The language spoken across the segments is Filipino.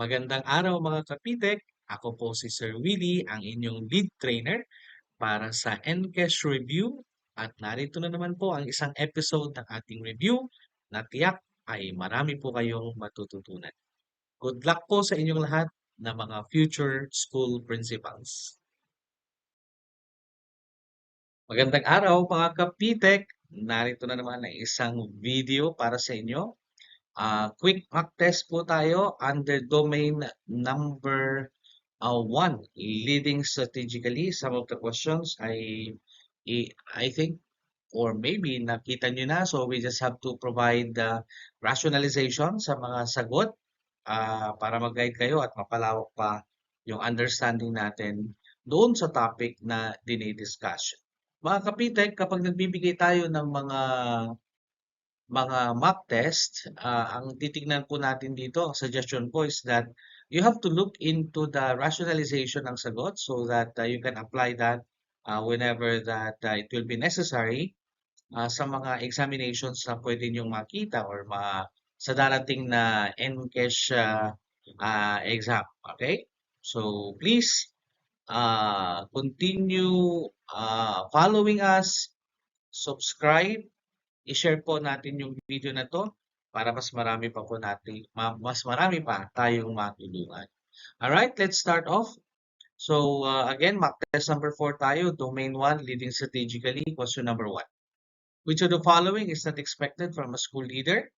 Magandang araw mga kapitek! Ako po si Sir Willie, ang inyong lead trainer para sa NCAS Review at narito na naman po ang isang episode ng ating review na tiyak ay marami po kayong matututunan. Good luck po sa inyong lahat na mga future school principals. Magandang araw mga kapitek! Narito na naman ang isang video para sa inyo. Quick mock test po tayo under domain number 1, leading strategically. Some of the questions I think or maybe nakita nyo na, so we just have to provide the rationalization sa mga sagot para mag-guide kayo at mapalawak pa yung understanding natin doon sa topic na dinidiscuss. Mga kapitek, kapag nagbibigay tayo ng mga mock test, ang titignan po natin dito, ang suggestion po is that you have to look into the rationalization ng sagot so that you can apply that whenever that it will be necessary sa mga examinations na pwede niyong makita or sa darating na NCAS exam. Okay? So please continue following us, subscribe, i-share po natin yung video na to para mas marami pa po natin, mas marami pa tayong matulungan. Alright, let's start off. So again, mock test number 4 tayo, domain 1, leading strategically, question number 1. Which of the following is not expected from a school leader?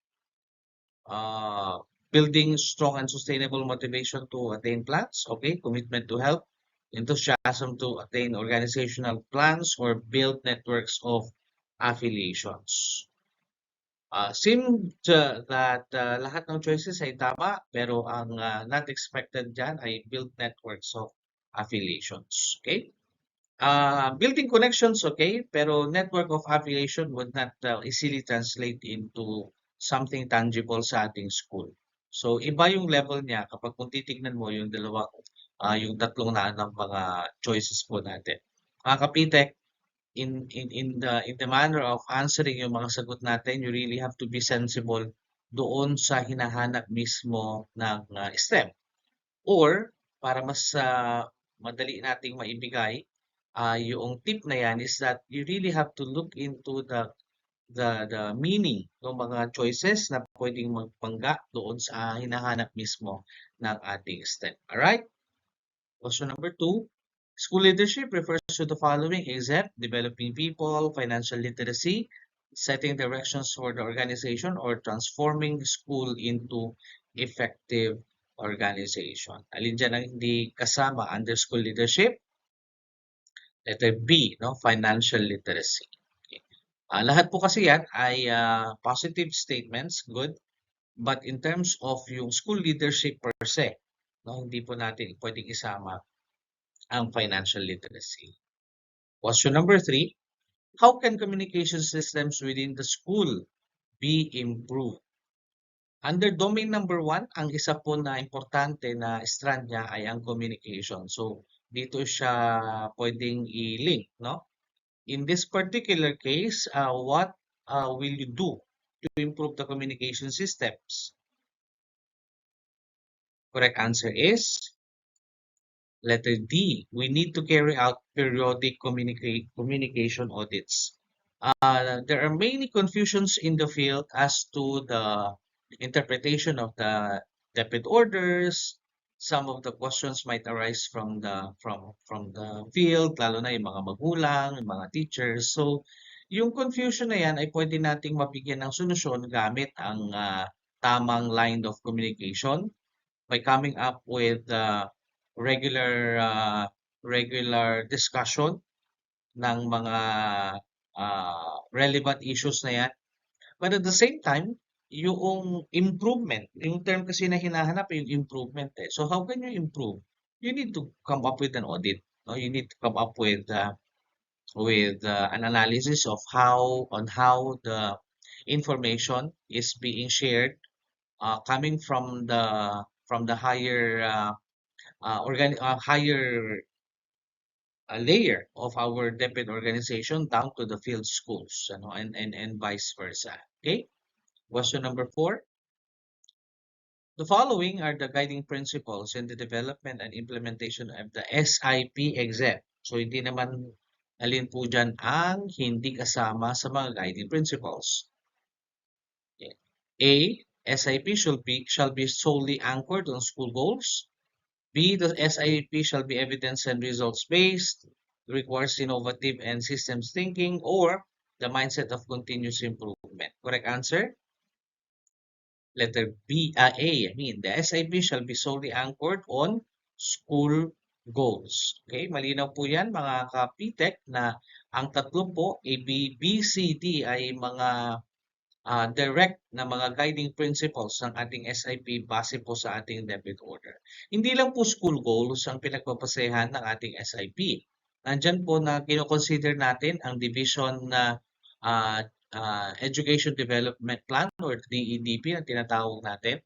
Building strong and sustainable motivation to attain plans, okay, commitment to help, enthusiasm to attain organizational plans, or build networks of affiliations. Seemed that lahat ng choices ay tama, pero ang not expected dyan ay build networks of affiliations. Okay? Building connections, okay, pero network of affiliation would not easily translate into something tangible sa ating school. So, iba yung level niya kapag kung titignan mo yung yung tatlong na ng mga choices po natin. Mga kapitek, in the manner of answering yung mga sagot natin, you really have to be sensible doon sa hinahanap mismo ng STEM. Or, para mas madali nating maibigay, yung tip na yan is that you really have to look into the meaning ng mga choices na pwedeng magpangga doon sa hinahanap mismo ng ating STEM. Alright? Question number 2. School leadership refers to the following except developing people, financial literacy, setting directions for the organization, or transforming the school into effective organization. Alin dyan ang hindi kasama under school leadership? Letter B, no? Financial literacy. Okay. Lahat po kasi yan ay positive statements, good. But in terms of yung school leadership per se, no, hindi po natin pwedeng isama ang financial literacy. Question number 3, how can communication systems within the school be improved? Under domain number 1, ang isa po na importante na strand niya ay ang communication. So, dito siya pwedeng i-link, no? In this particular case, what will you do to improve the communication systems? Correct answer is letter D. We need to carry out periodic communication audits. There are many confusions in the field as to the interpretation of the DepEd orders. Some of the questions might arise from the field, lalo na yung mga magulang, yung mga teachers. So, yung confusion na yan ay pwede nating mabigyan ng solusyon gamit ang tamang line of communication by coming up with regular discussion ng mga relevant issues na yan. But at the same time, yung improvement, yung term kasi na hinahanap yung improvement eh. So how can you improve? You need to come up with an audit. No? You need to come up with an analysis of how the information is being shared coming from the higher higher layer of our DepEd organization down to the field schools, and vice versa. Okay? Question number 4. The following are the guiding principles in the development and implementation of the SIP exam. So, hindi naman alin po dyan ang hindi kasama sa mga guiding principles. A, SIP shall be solely anchored on school goals. B, the SIP shall be evidence and results based, requires innovative and systems thinking, or the mindset of continuous improvement. Correct answer? Letter B, A, the SIP shall be solely anchored on school goals. Okay, malinaw po yan mga ka-PTEC na ang tatlo po, A, B, C, D ay mga direct na mga guiding principles ng ating SIP base po sa ating debit order. Hindi lang po school goals ang pinagpapasehan ng ating SIP. Nandyan po na kinoconsider natin ang division na Education Development Plan or DEDP na tinatawag natin,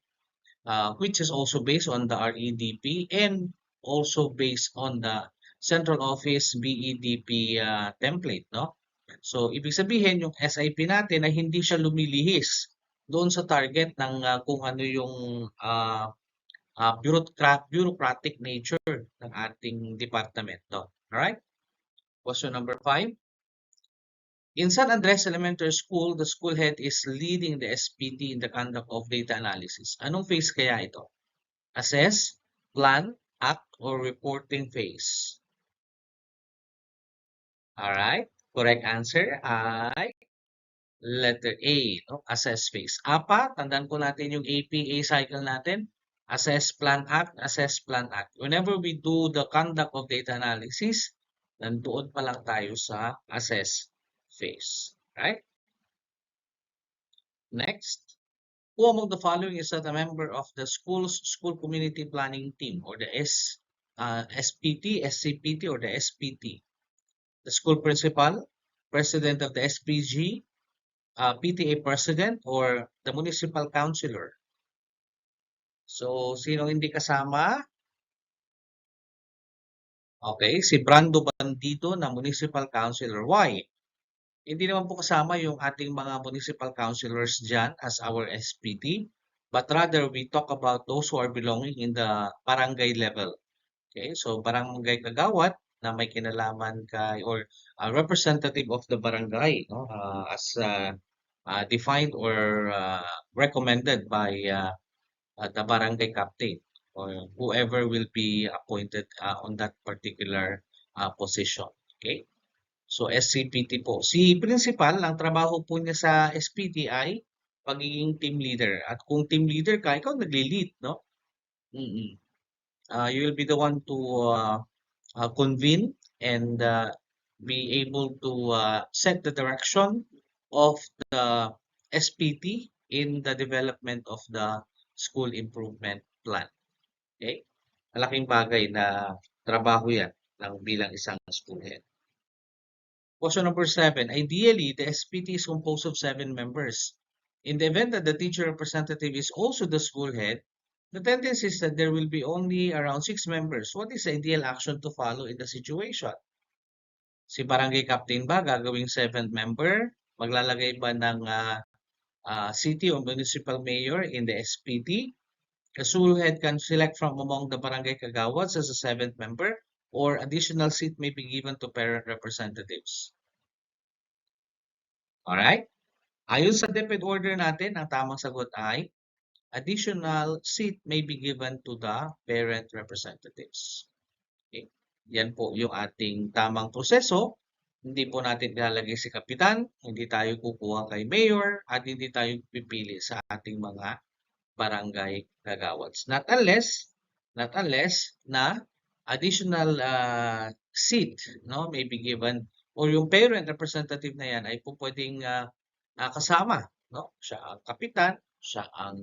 which is also based on the REDP and also based on the Central Office BEDP template, no? So, ibig sabihin yung SIP natin ay hindi siya lumilihis doon sa target ng kung ano yung bureaucratic nature ng ating departamento. Alright? Question number 5. In San Andres Elementary School, the school head is leading the SPT in the conduct of data analysis. Anong phase kaya ito? Assess, plan, act, or reporting phase? Alright, correct answer ay letter A, no? Assess phase. Apa, tandaan po natin yung APA cycle natin. Assess, plan, act, assess, plan, act. Whenever we do the conduct of data analysis, nandoon pa lang tayo sa assess phase. Right? Next. Who among the following is not a member of the school community planning team or the SPT, SCPT, or the SPT? The school principal, president of the SPG, PTA president, or the municipal councilor? So, sino hindi kasama? Okay, si Brando Bandido na municipal councilor. Why? Hindi naman po kasama yung ating mga municipal councilors dyan as our SPT, but rather we talk about those who are belonging in the barangay level. Okay, so barangay kagawad na may kinalaman kay or representative of the barangay, no, as defined or recommended by the barangay captain or whoever will be appointed on that particular position. Okay? So, SCPT po. Si principal, ang trabaho po niya sa SPT ay pagiging team leader. At kung team leader ka, ikaw nagli-lead, no? You will be the one to convene and be able to set the direction of the SPT in the development of the school improvement plan. Okay? Malaking bagay na trabaho yan ng bilang isang school head. Question number 7. Ideally, the SPT is composed of 7 members. In the event that the teacher representative is also the school head, the tendency is that there will be only around 6 members. What is the ideal action to follow in the situation? Si barangay captain ba gagawing 7th member? Maglalagay ba ng city or municipal mayor in the SPT? The school head can select from among the barangay kagawads as a 7th member, or additional seat may be given to parent representatives. Alright? Ayon sa DepEd order natin, ang tamang sagot ay additional seat may be given to the parent representatives. Okay? Yan po yung ating tamang proseso. Hindi po natin ilalagay si kapitan, hindi tayo kukuha kay mayor, at hindi tayo pipili sa ating mga barangay kagawads. Not unless na additional seat, no, may be given or yung parent representative na yan ay po pwedeng kasama, no? Siya ang kapitan, siya ang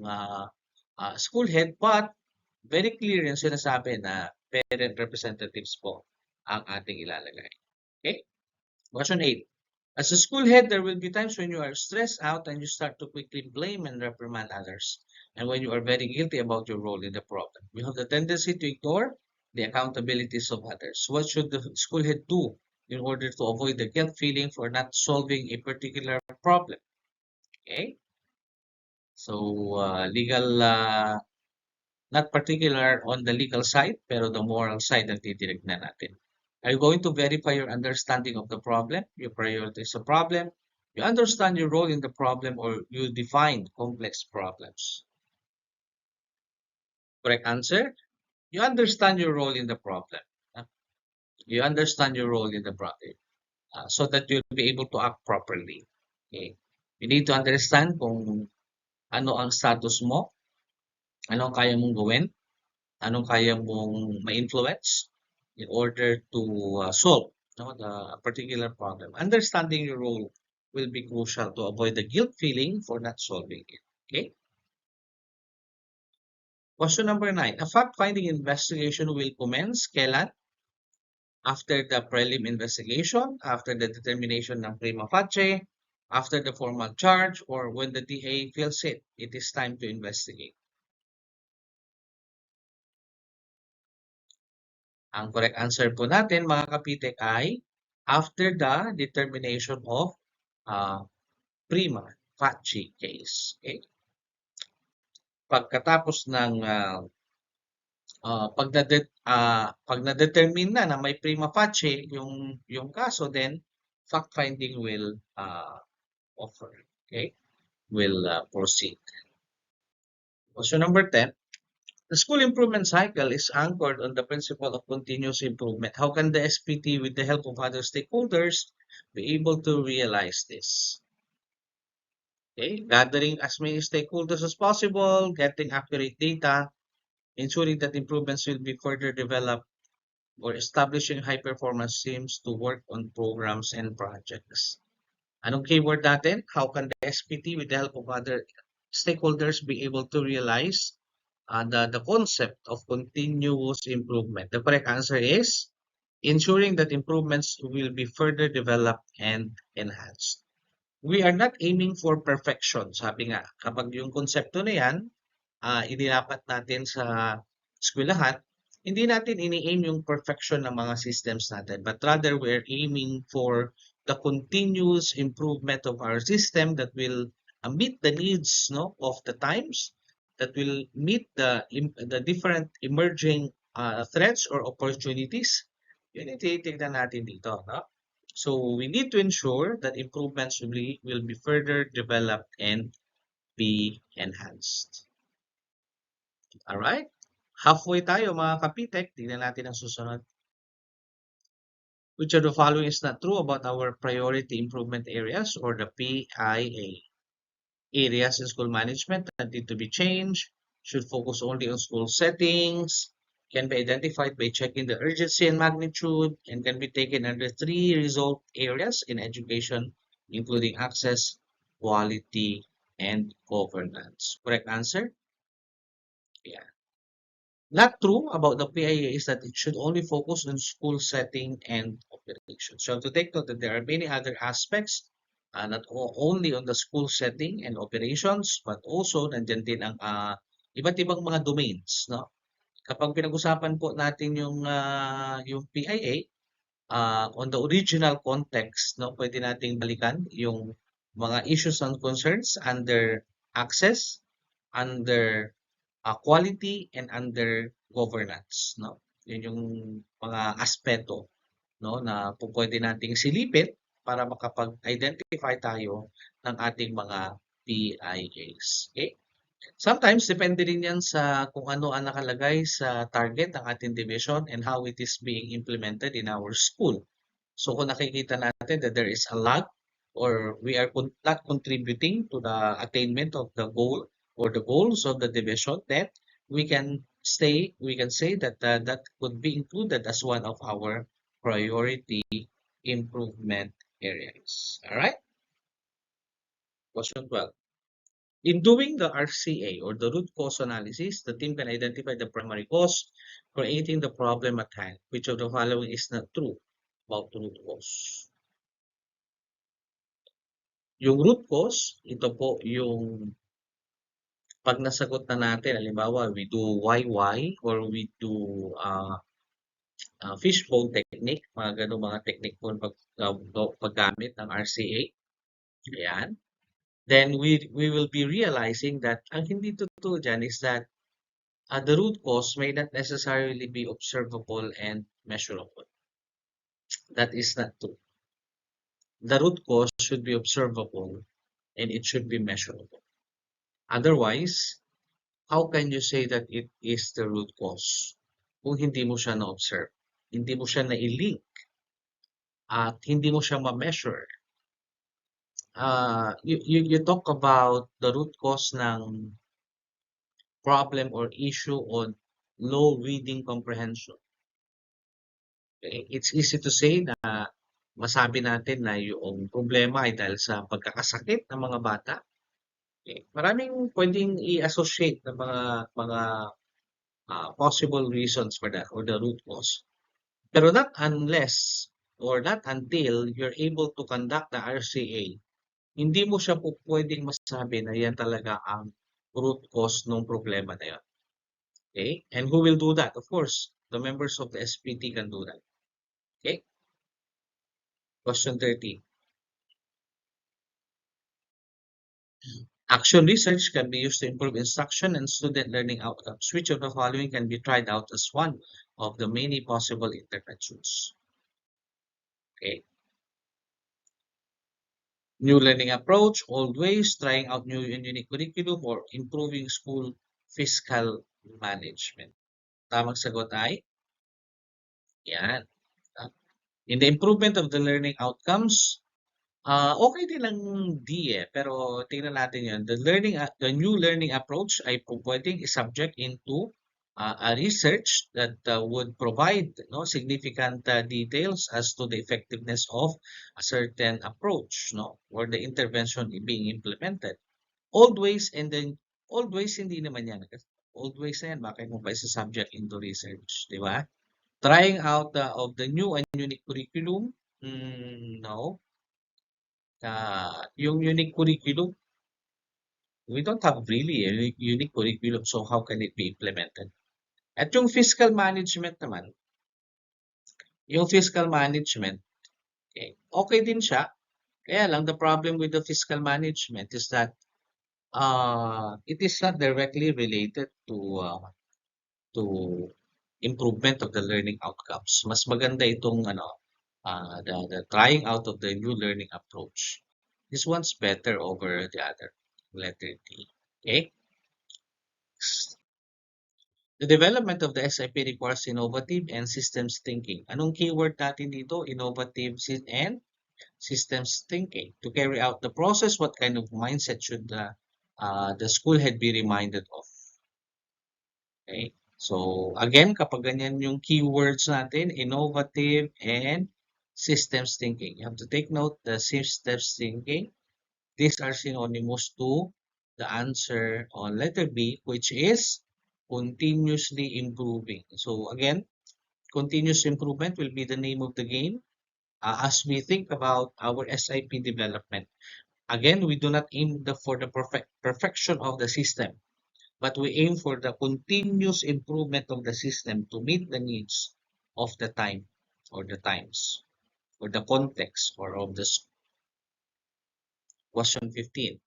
school head, but very clear yung sinasabi na parent representatives po ang ating ilalagay. Okay? Question 8. As a school head, there will be times when you are stressed out and you start to quickly blame and reprimand others, and when you are very guilty about your role in the problem. You have the tendency to ignore the accountabilities of others. What should the school head do in order to avoid the guilt feeling for not solving a particular problem? Okay? So, legal Not particular on the legal side, pero the moral side ang titinignan natin. Are you going to verify your understanding of the problem? You prioritize the problem. You understand your role in the problem, or you define complex problems. Correct answer? You understand your role in the problem. uh, You understand your role in the problem, so that you'll be able to act properly. Okay? You need to understand kung ano ang status mo, ano ang kaya mong gawin, anong kaya mong ma-influence in order to solve, no, the particular problem. Understanding your role will be crucial to avoid the guilt feeling for not solving it. Okay? Question number 9. A fact-finding investigation will commence kailan? After the prelim investigation, after the determination ng prima facie, after the formal charge, or when the DA feels it is time to investigate. Ang correct answer po natin, mga kapitek, ay after the determination of prima facie case. Okay? Pagkatapos ng pag na-determine na may prima facie yung kaso, then fact finding will offer. Okay? Will proceed. Question number 10. The school improvement cycle is anchored on the principle of continuous improvement. How can the SPT, with the help of other stakeholders, be able to realize this? Okay, gathering as many stakeholders as possible, getting accurate data, ensuring that improvements will be further developed, or establishing high-performance teams to work on programs and projects. Anong keyword natin? How can the SPT, with the help of other stakeholders, be able to realize the concept of continuous improvement? The correct answer is ensuring that improvements will be further developed and enhanced. We are not aiming for perfection. Sabi nga, kapag yung konsepto na yan, idinapat natin sa eskwelahan, hindi natin ini-aim yung perfection ng mga systems natin, but rather we're aiming for the continuous improvement of our system that will meet the needs, no, of the times, that will meet the different emerging threats or opportunities. Yun yung tinitignan natin dito, no? So we need to ensure that improvements will be further developed and be enhanced. Alright? Halfway tayo mga kapitek. Tingnan natin ang susunod. Which of the following is not true about our priority improvement areas or the PIA? Areas in school management that need to be changed, should focus only on school settings, can be identified by checking the urgency and magnitude, and can be taken under 3 resolved areas in education, including access, quality, and governance. Correct answer? Yeah. Not true about the PIA is that it should only focus on school setting and operations. So to take note that there are many other aspects, not only on the school setting and operations, but also nandiyan din ang iba't ibang mga domains, no? Kapag pinag-usapan po natin yung PIA, on the original context, no, pwede nating balikan yung mga issues and concerns under access, under quality, and under governance, no? Yun yung mga aspeto, no, na pwede nating silipin para makapag-identify tayo ng ating mga PIAs. Okay? Sometimes, depende rin yan sa kung ano ang nakalagay sa target ng ating division and how it is being implemented in our school. So, kung nakikita natin that there is a lag or we are not contributing to the attainment of the goal or the goals of the division, then we can say that that could be included as one of our priority improvement areas. All right? Question 12. In doing the RCA or the root cause analysis, the team can identify the primary cause, creating the problem at hand. Which of the following is not true about root cause? Yung root cause, ito po yung pag nasagot na natin, halimbawa, we do YY or we do fishbone technique, mga ganun mga technique po paggamit ng RCA. Ayan. Then we will be realizing that ang hindi totoo dyan is that The root cause may not necessarily be observable and measurable. That is not true. The root cause should be observable and it should be measurable. Otherwise, how can you say that it is the root cause kung hindi mo siya na-observe, hindi mo siya na-link, at hindi mo siya ma-measure? You talk about the root cause ng problem or issue on low reading comprehension. Okay? It's easy to say na masabi natin na yung problema ay dahil sa pagkakasakit ng mga bata. Okay? Maraming pwedeng i-associate ng mga possible reasons for that or the root cause. Pero not unless or not until you're able to conduct the RCA, hindi mo siya po pwedeng masabi na yan talaga ang root cause ng problema na yan. Okay? And who will do that? Of course, the members of the SPT can do that. Okay? Question 13. Action research can be used to improve instruction and student learning outcomes. Which of the following can be tried out as one of the many possible interventions? Okay. New learning approach, old ways, trying out new and unique curriculum, or improving school fiscal management. Tamang sagot ay yan. In the improvement of the learning outcomes, okay din lang D pero tingnan natin yan. The new learning approach ay pwedeng i-subject into a research that would provide significant details as to the effectiveness of a certain approach or the intervention being implemented. Old ways hindi naman yan. Old ways na yan, bakit mo pa isa-subject into research, di ba? Trying out of the new and unique curriculum, no. Yung unique curriculum, we don't have really a unique curriculum, so how can it be implemented? At yung fiscal management naman, okay din siya. Kaya lang, the problem with the fiscal management is that it is not directly related to improvement of the learning outcomes. Mas maganda itong the trying out of the new learning approach. This one's better over the other. Letter D. Okay? The development of the SIP requires innovative and systems thinking. Anong keyword natin dito? Innovative and systems thinking. To carry out the process, what kind of mindset should the school head be reminded of? Okay? So, again, kapag ganyan yung keywords natin, innovative and systems thinking. You have to take note the systems thinking. These are synonymous to the answer on letter B, which is continuously improving. So again, continuous improvement will be the name of the game as we think about our SIP development. Again, we do not aim for the perfection of the system, but we aim for the continuous improvement of the system to meet the needs of the time or the times or the context or of the school. Question 15.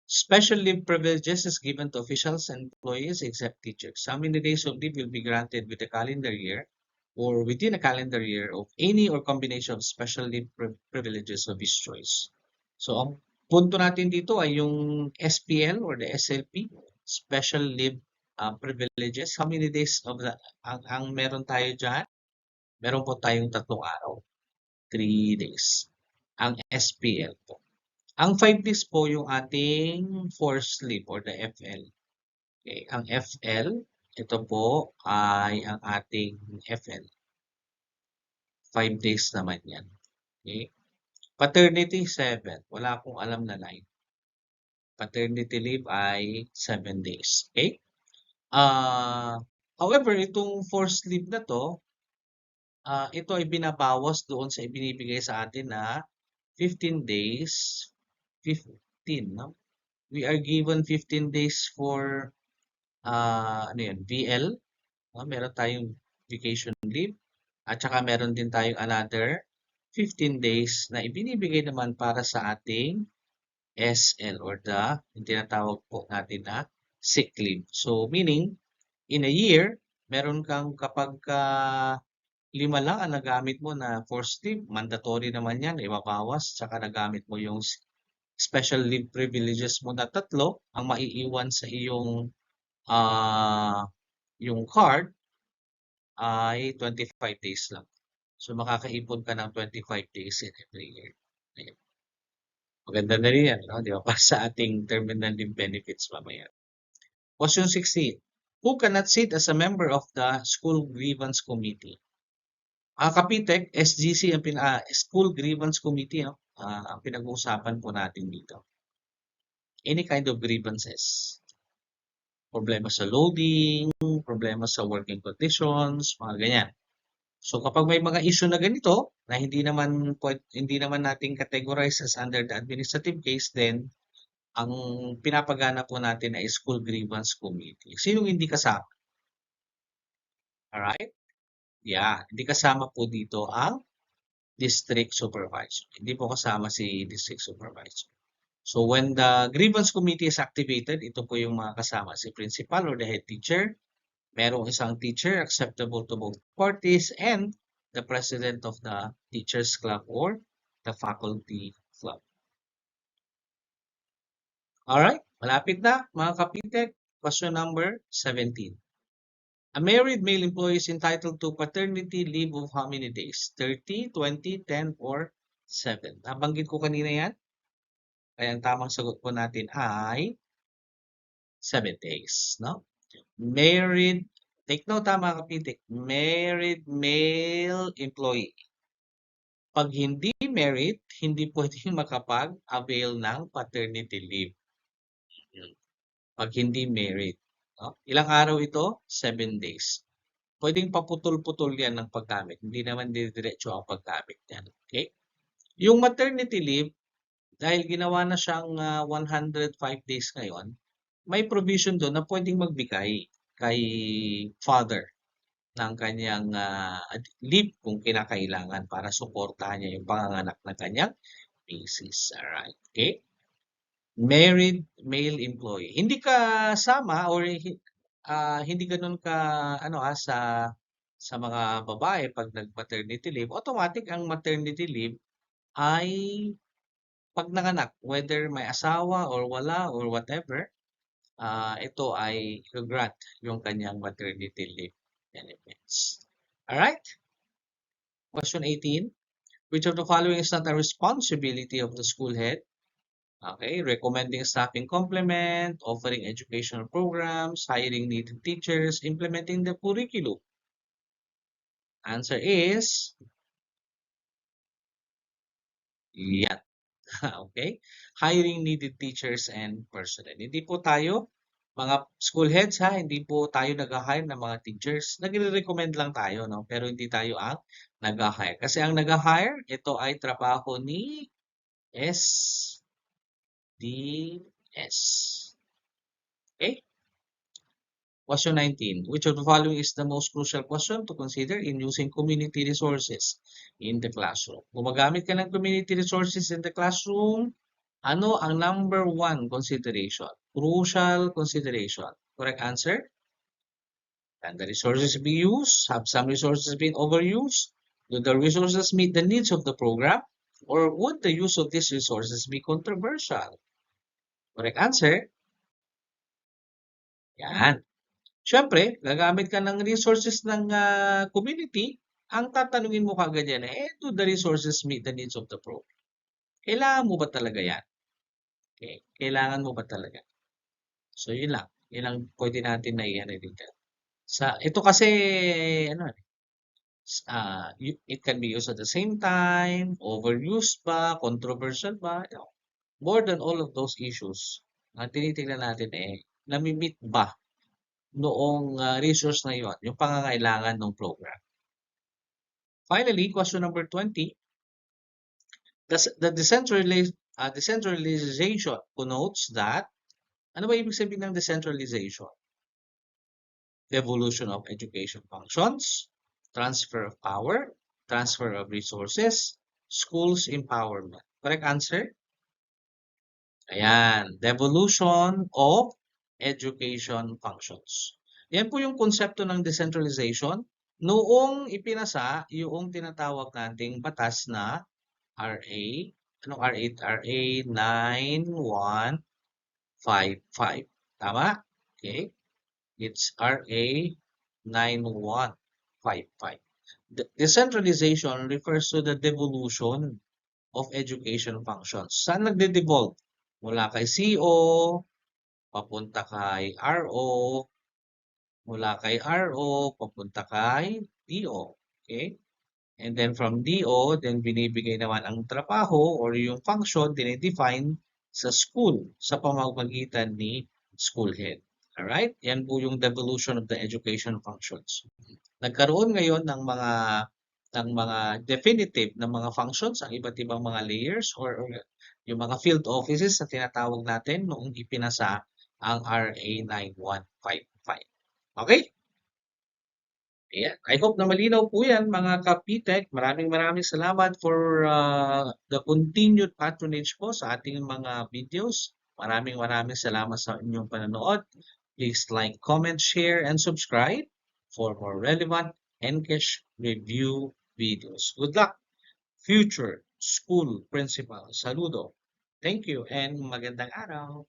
Special leave privileges is given to officials and employees except teachers. How many days of leave will be granted with a calendar year or within a calendar year of any or combination of special leave privileges of his choice? So, ang punto natin dito ay yung SPL or the SLP, special leave privileges. How many days of ang meron tayo dyan? Meron po tayong 3 araw. 3 days. Ang SPL po. Ang 5 days po yung ating forced leave or the FL. Okay, ang FL, ito po ay ang ating FL. 5 days naman yan. Okay. Paternity, 7. Wala akong alam na 9. Paternity leave ay 7 days. Okay? However, itong forced leave na to, ito ay binabawas doon sa ibinibigay sa atin na 15 days 15, no? We are given 15 days for ano yun, VL, no? Meron tayong vacation leave at saka meron din tayong another 15 days na ibinibigay naman para sa ating SL or yung tinatawag po natin na sick leave. So meaning in a year, meron kang kapag 5 lang ang nagamit mo na forced leave, mandatory naman yan, ibabawas, tsaka nagamit mo yung special leave privileges mo na 3, ang maiiwan sa iyong yung card ay 25 days lang. So makakaipon ka ng 25 days in every year. Ayan. Maganda na rin yan, no? Di ba? Para sa ating terminal leave benefits mamaya. Question 16. Who cannot sit as a member of the school grievance committee? Kapitek, SGC ang School Grievance Committee, no? Ang pinag-uusapan po natin dito. Any kind of grievances. Problema sa loading, problema sa working conditions, mga ganyan. So kapag may mga issue na ganito na hindi naman natin categorize as under the administrative case, then ang pinapagana po natin ay School Grievance Committee. Sinong hindi kasama? Alright? Yeah, hindi kasama po dito ang district supervisor. Hindi po kasama si district supervisor. So when the grievance committee is activated, ito po yung mga kasama, si principal or the head teacher, merong isang teacher acceptable to both parties, and the president of the teachers club or the faculty club. Alright, malapit na mga kapitek. Question number 17. A married male employee is entitled to paternity leave of how many days? 30, 20, 10, or 7? Nabanggit ko kanina yan. Kaya ang tamang sagot po natin ay 7 days, no? Married, take note mga kapitik, married male employee. Pag hindi married, hindi pwedeng makapag-avail ng paternity leave. Pag hindi married. No? Ilang araw ito? 7 days. Pwedeng paputol-putol yan ng paggamit. Hindi naman diretso ang paggamit yan. Okay? Yung maternity leave, dahil ginawa na siyang 105 days ngayon, may provision doon na pwedeng magbigay kay father ng kanyang leave kung kinakailangan para suportahan niya yung panganganak ng kanyang basis. Alright, okay? Married male employee. Hindi kasama or hindi ganun ka sa mga babae pag nag-maternity leave, automatic ang maternity leave ay pag nanganak, whether may asawa or wala or whatever, ito ay grant yung kanyang maternity leave benefits. Alright? Question 18. Which of the following is not a responsibility of the school head? Okay, recommending staffing complement, offering educational programs, hiring needed teachers, implementing the curriculum. Answer is yan. Okay? Hiring needed teachers and personnel. Hindi po tayo, mga school heads hindi po tayo nag-hire ng mga teachers. Nagre-recommend lang tayo, no? Pero hindi tayo ang nag-hire. Kasi ang nag-hire, ito ay trabaho ni SDS. Okay? Question 19. Which of the following is the most crucial question to consider in using community resources in the classroom? Gumagamit ka ng community resources in the classroom, ano ang number 1 consideration? Crucial consideration. Correct answer? Can the resources be used? Have some resources been overused? Do the resources meet the needs of the program? Or would the use of these resources be controversial? Correct answer? Yan. Siyempre, gagamit ka ng resources ng community, ang tatanungin mo kagad yan, do the resources meet the needs of the program? Kailangan mo ba talaga yan? Okay. Kailangan mo ba talaga? So, yun lang. Yun lang pwede natin na i-ano dito. Ito kasi, it can be used at the same time, overused ba, controversial ba, more than all of those issues, ang tinitingnan natin nami-meet ba noong resource na yon, yung pangangailangan ng program. Finally, question number 20. The decentralization connotes that, ano ba ibig sabihin ng decentralization? Devolution of education functions, transfer of power, transfer of resources, schools empowerment. Correct answer? Ayan, devolution of education functions. Yan po yung konsepto ng decentralization. Noong ipinasa yung tinatawag nating batas na RA, anong RA? RA 9155. Tama? Okay. It's RA 9155. Decentralization refers to the devolution of education functions. Saan nagde-devolve? Mula kay CO, papunta kay RO, mula kay RO, papunta kay DO. Okay? And then from DO, then binibigay naman ang trabaho or yung function, dinedefine sa school sa pamamagitan ni school head. Alright? Yan po yung devolution of the education functions. Nagkaroon ngayon ng mga definitive na mga functions ang iba't ibang mga layers or yung mga field offices na tinatawag natin noong ipinasa ang RA 9155. Okay? Ayan. I hope na malinaw po yan mga ka-PTech. Maraming salamat for the continued patronage po sa ating mga videos. Maraming salamat sa inyong panonood. Please like, comment, share, and subscribe for more relevant NCASH review videos. Good luck, future school principal. Saludo. Thank you and magandang araw.